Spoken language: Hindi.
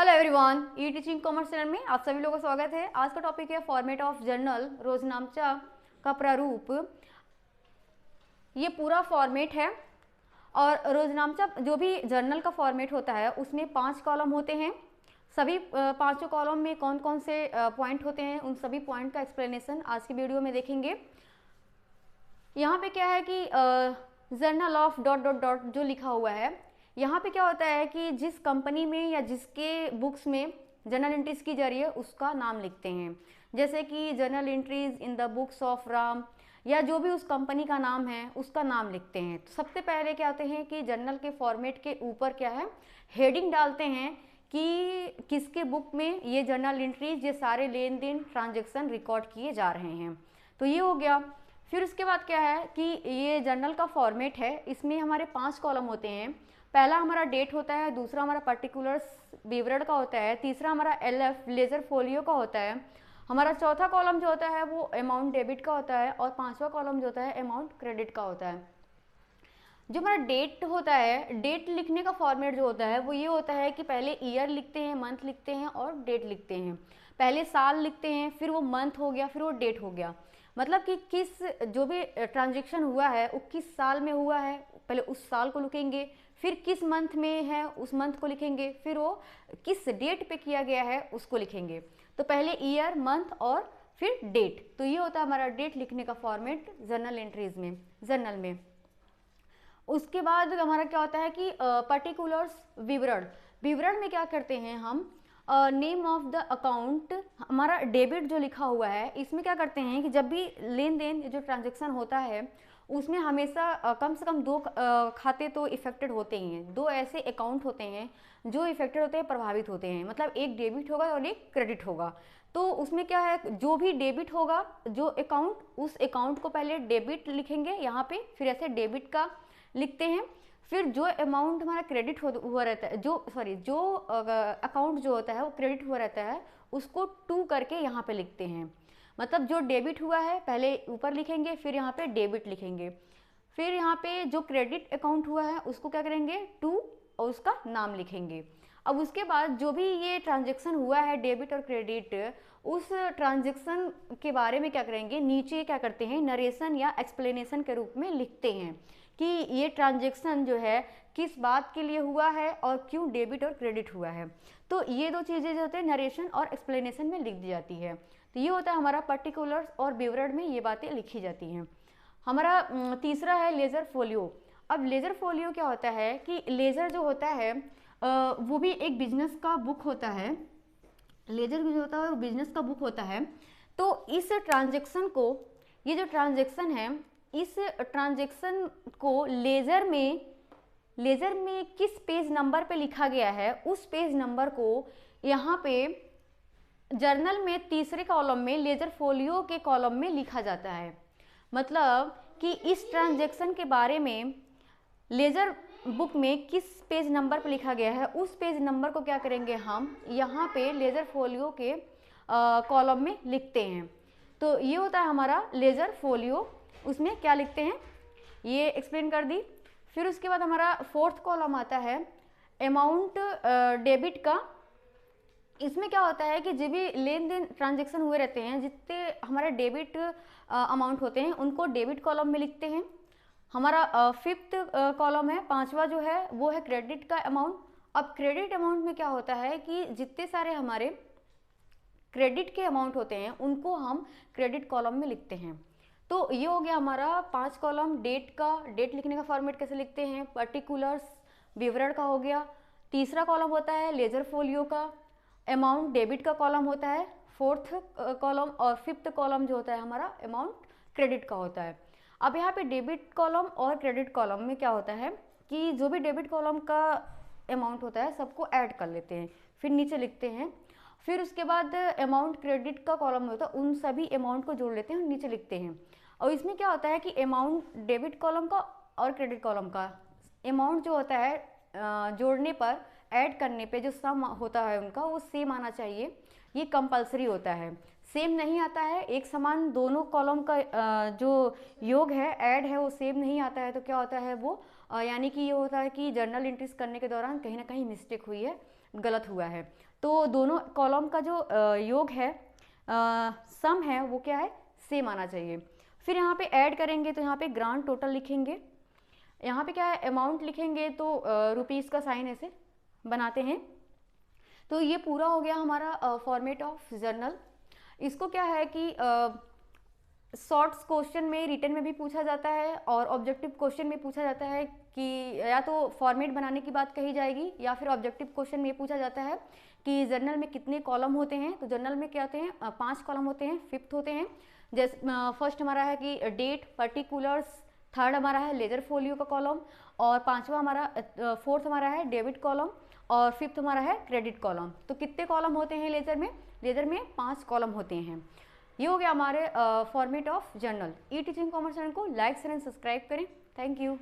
हेलो एवरीवन, ई टीचिंग कॉमर्स चैनल में आप सभी लोगों का स्वागत है। आज का टॉपिक है फॉर्मेट ऑफ जर्नल, रोजनामचा का प्रारूप। ये पूरा फॉर्मेट है और रोजनामचा जो भी जर्नल का फॉर्मेट होता है उसमें 5 कॉलम होते हैं। सभी पांचों कॉलम में कौन कौन से पॉइंट होते हैं, उन सभी पॉइंट का एक्सप्लेनेशन आज की वीडियो में देखेंगे। यहाँ पे क्या है कि journal of dot dot dot जो लिखा हुआ है, यहाँ पे क्या होता है कि जिस कंपनी में या जिसके बुक्स में जर्नल एंट्रीज की जा रही है उसका नाम लिखते हैं। जैसे कि journal entries in the books of Ram, या जो भी उस कंपनी का नाम है उसका नाम लिखते हैं। तो सबसे पहले क्या होते हैं कि जर्नल के फॉर्मेट के ऊपर क्या है, हेडिंग डालते हैं कि किसके बुक में ये जर्नल एंट्रीज, ये सारे लेन देन ट्रांजेक्शन रिकॉर्ड किए जा रहे हैं। तो ये हो गया। फिर उसके बाद क्या है कि ये जर्नल का फॉर्मेट है, इसमें हमारे 5 कॉलम होते हैं। पहला हमारा डेट होता है, दूसरा हमारा पर्टिकुलर्स विवरण का होता है, तीसरा हमारा LF लेजर फोलियो का होता है, हमारा चौथा कॉलम जो होता है वो अमाउंट डेबिट का होता है और 5वां कॉलम जो होता है अमाउंट क्रेडिट का होता है। जो हमारा डेट होता है, डेट लिखने का फॉर्मेट जो होता है वो ये होता है कि पहले ईयर लिखते हैं, मंथ लिखते हैं और डेट लिखते हैं। पहले साल लिखते हैं, फिर वो मंथ हो गया, फिर वो डेट हो गया। मतलब कि किस जो भी ट्रांजेक्शन हुआ है वो किस साल में हुआ है, पहले उस साल को लिखेंगे, फिर किस मंथ में है उस मंथ को लिखेंगे, फिर वो किस डेट पे किया गया है उसको लिखेंगे। तो पहले ईयर, मंथ और फिर डेट। तो ये होता है हमारा डेट लिखने का फॉर्मेट जर्नल एंट्रीज में, जर्नल में। उसके बाद हमारा क्या होता है कि पर्टिकुलर्स विवरण। विवरण में क्या करते हैं हम, नेम ऑफ द अकाउंट, हमारा डेबिट जो लिखा हुआ है इसमें क्या करते हैं कि जब भी लेन देन जो ट्रांजेक्शन होता है उसमें हमेशा कम से कम 2 खाते तो इफेक्टेड होते ही हैं। 2 ऐसे अकाउंट होते हैं जो इफेक्टेड होते हैं, प्रभावित होते हैं। मतलब एक डेबिट होगा और एक क्रेडिट होगा। तो उसमें क्या है, जो भी डेबिट होगा, जो अकाउंट, उस अकाउंट को पहले डेबिट लिखेंगे यहाँ पे, फिर ऐसे डेबिट का लिखते हैं। फिर जो अमाउंट हमारा क्रेडिट हुआ रहता है, जो अकाउंट जो होता है वो क्रेडिट हुआ रहता है, उसको 2 करके यहाँ पे लिखते हैं। मतलब जो डेबिट हुआ है पहले ऊपर लिखेंगे, फिर यहाँ पे डेबिट लिखेंगे, फिर यहाँ पे जो क्रेडिट अकाउंट हुआ है उसको क्या करेंगे 2 और उसका नाम लिखेंगे। अब उसके बाद जो भी ये ट्रांजेक्शन हुआ है डेबिट और क्रेडिट, उस ट्रांजेक्शन के बारे में क्या करेंगे, नीचे क्या करते हैं नरेशन या एक्सप्लेनेशन के रूप में लिखते हैं कि ये ट्रांजेक्शन जो है किस बात के लिए हुआ है और क्यों डेबिट और क्रेडिट हुआ है। तो ये 2 चीज़ें जो होते हैं नरेशन और एक्सप्लेनेशन में लिख दी जाती है। तो ये होता है हमारा पर्टिकुलर्स और विवरण में ये बातें लिखी जाती हैं। हमारा तीसरा है लेजर फोलियो। अब लेजर फोलियो क्या होता है कि लेजर जो होता है वो भी एक बिजनेस का बुक होता है। लेजर जो होता है वो बिजनेस का बुक होता है। तो इस ट्रांजेक्शन को, ये जो ट्रांजेक्शन है, इस ट्रांजेक्शन को लेजर में किस पेज नंबर पे लिखा गया है, उस पेज नंबर को यहाँ पे जर्नल में तीसरे कॉलम में लेजर फोलियो के कॉलम में लिखा जाता है। मतलब कि इस ट्रांजेक्शन के बारे में लेजर बुक में किस पेज नंबर पर लिखा गया है, उस पेज नंबर को क्या करेंगे हम यहाँ पे लेजर फोलियो के कॉलम में लिखते हैं। तो ये होता है हमारा लेजर फोलियो। उसमें क्या लिखते हैं ये एक्सप्लेन कर दी। फिर उसके बाद हमारा 4th कॉलम आता है अमाउंट डेबिट का। इसमें क्या होता है कि जो भी लेन देन ट्रांजेक्शन हुए रहते हैं, जितने हमारे डेबिट अमाउंट होते हैं उनको डेबिट कॉलम में लिखते हैं। हमारा 5th कॉलम है, 5वां जो है वो है क्रेडिट का अमाउंट। अब क्रेडिट अमाउंट में क्या होता है कि जितने सारे हमारे क्रेडिट के अमाउंट होते हैं उनको हम क्रेडिट कॉलम में लिखते हैं। तो ये हो गया हमारा 5 कॉलम डेट का। डेट लिखने का फॉर्मेट कैसे लिखते हैं, पर्टिकुलर्स विवरण का हो गया। तीसरा कॉलम होता है लेजर फोलियो का, अमाउंट डेबिट का कॉलम होता है 4th कॉलम, और 5th कॉलम जो होता है हमारा अमाउंट क्रेडिट का होता है। अब यहाँ पे डेबिट कॉलम और क्रेडिट कॉलम में क्या होता है कि जो भी डेबिट कॉलम का अमाउंट होता है सबको ऐड कर लेते हैं, फिर नीचे लिखते हैं। फिर उसके बाद अमाउंट क्रेडिट का कॉलम होता है, उन सभी अमाउंट को जोड़ लेते हैं और नीचे लिखते हैं। और इसमें क्या होता है कि अमाउंट डेबिट कॉलम का और क्रेडिट कॉलम का अमाउंट जो होता है जोड़ने पर, ऐड करने पे जो सम होता है उनका वो सेम आना चाहिए। ये कंपलसरी होता है। सेम नहीं आता है, एक समान दोनों कॉलम का जो योग है, ऐड है, वो सेम नहीं आता है, तो क्या होता है वो यानी कि ये होता है कि जर्नल एंट्रीज करने के दौरान कहीं ना कहीं मिस्टेक हुई है, गलत हुआ है। तो दोनों कॉलम का जो योग है, सम है, वो क्या है, सेम आना चाहिए। फिर यहाँ पे ऐड करेंगे तो यहाँ पे ग्रांड टोटल लिखेंगे, यहाँ पे क्या है, अमाउंट लिखेंगे तो रुपीज़ का साइन ऐसे बनाते हैं। तो ये पूरा हो गया हमारा फॉर्मेट ऑफ जर्नल। इसको क्या है कि शॉर्ट्स क्वेश्चन में, रिटन में भी पूछा जाता है और ऑब्जेक्टिव क्वेश्चन में पूछा जाता है कि या तो फॉर्मेट बनाने की बात कही जाएगी या फिर ऑब्जेक्टिव क्वेश्चन में पूछा जाता है कि जर्नल में कितने कॉलम होते हैं। तो जर्नल में क्या होते हैं, 5 कॉलम होते हैं, 5th होते हैं। जैसे फर्स्ट हमारा है कि डेट, पर्टिकुलर्स, थर्ड हमारा है लेजर फोलियो का कॉलम, और 5वां हमारा, 4th हमारा है डेबिट कॉलम, और 5th हमारा है क्रेडिट कॉलम। तो कितने कॉलम होते हैं लेजर में? लेजर में 5 कॉलम होते हैं। ये हो गया हमारे format of journal. E teaching commerce channel को लाइक शेयर एंड सब्सक्राइब करें। Thank you.